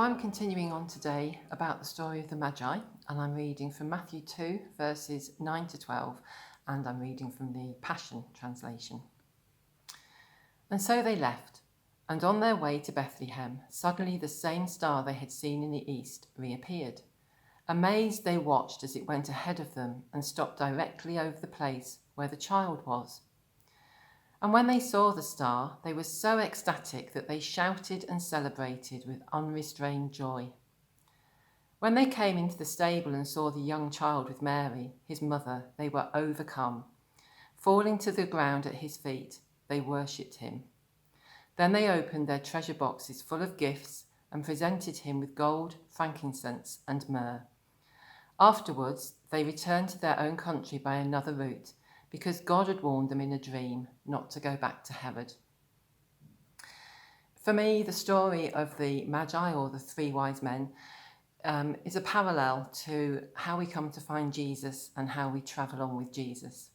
I'm continuing on today about the story of the Magi, and I'm reading from Matthew 2, verses 9 to 12, and I'm reading from the Passion Translation. And so they left, and on their way to Bethlehem, suddenly the same star they had seen in the east reappeared. Amazed, they watched as it went ahead of them and stopped directly over the place where the child was. And when they saw the star, they were so ecstatic that they shouted and celebrated with unrestrained joy. When they came into the stable and saw the young child with Mary, his mother, they were overcome. Falling to the ground at his feet, they worshipped him. Then they opened their treasure boxes full of gifts and presented him with gold, frankincense, and myrrh. Afterwards, they returned to their own country by another route, because God had warned them in a dream not to go back to Herod. For me, the story of the Magi, or the three wise men, is a parallel to how we come to find Jesus and how we travel on with Jesus.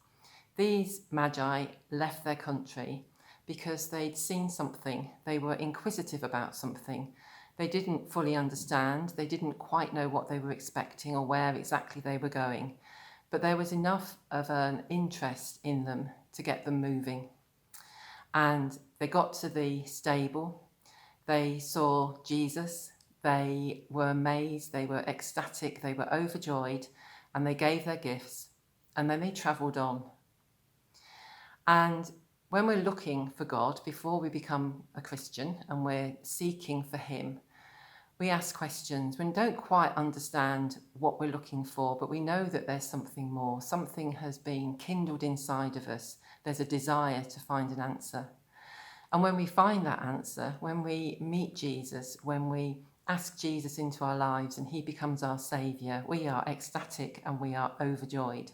These Magi left their country because they'd seen something. They were inquisitive about something. They didn't fully understand. They didn't quite know what they were expecting or where exactly they were going. But there was enough of an interest in them to get them moving. And they got to the stable, they saw Jesus, they were amazed, they were ecstatic, they were overjoyed, and they gave their gifts, and then they travelled on. And when we're looking for God, before we become a Christian and we're seeking for him, we ask questions. We don't quite understand what we're looking for, but we know that there's something more. Something has been kindled inside of us. There's a desire to find an answer. And when we find that answer, when we meet Jesus, when we ask Jesus into our lives and he becomes our saviour, we are ecstatic and we are overjoyed.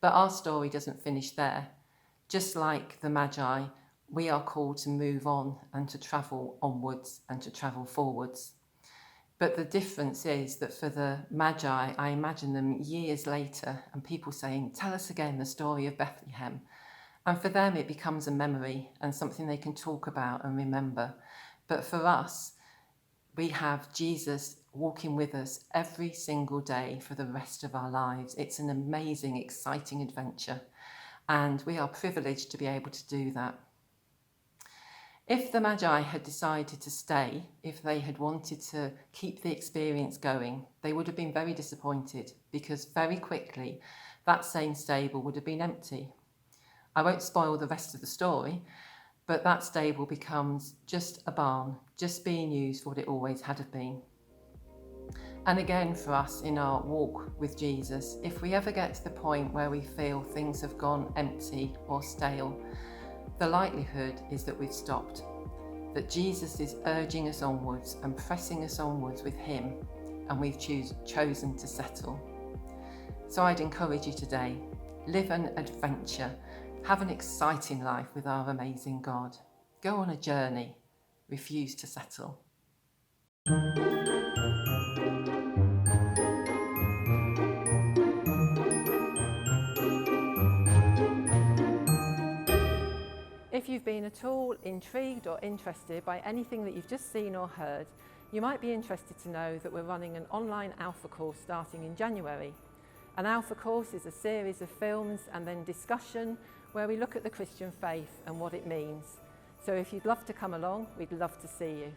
But our story doesn't finish there. Just like the Magi, we are called to move on and to travel onwards and to travel forwards. But the difference is that for the Magi, I imagine them years later and people saying, tell us again the story of Bethlehem. And for them, it becomes a memory and something they can talk about and remember. But for us, we have Jesus walking with us every single day for the rest of our lives. It's an amazing, exciting adventure. And we are privileged to be able to do that. If the Magi had decided to stay, if they had wanted to keep the experience going, they would have been very disappointed because very quickly that same stable would have been empty. I won't spoil the rest of the story, but that stable becomes just a barn, just being used for what it always had been. And again, for us in our walk with Jesus, if we ever get to the point where we feel things have gone empty or stale, the likelihood is that we've stopped, that Jesus is urging us onwards and pressing us onwards with him, and we've chosen to settle. So I'd encourage you today, live an adventure, have an exciting life with our amazing God. Go on a journey, refuse to settle. If you've been at all intrigued or interested by anything that you've just seen or heard, you might be interested to know that we're running an online Alpha course starting in January. An Alpha course is a series of films and then discussion where we look at the Christian faith and what it means. So if you'd love to come along, we'd love to see you.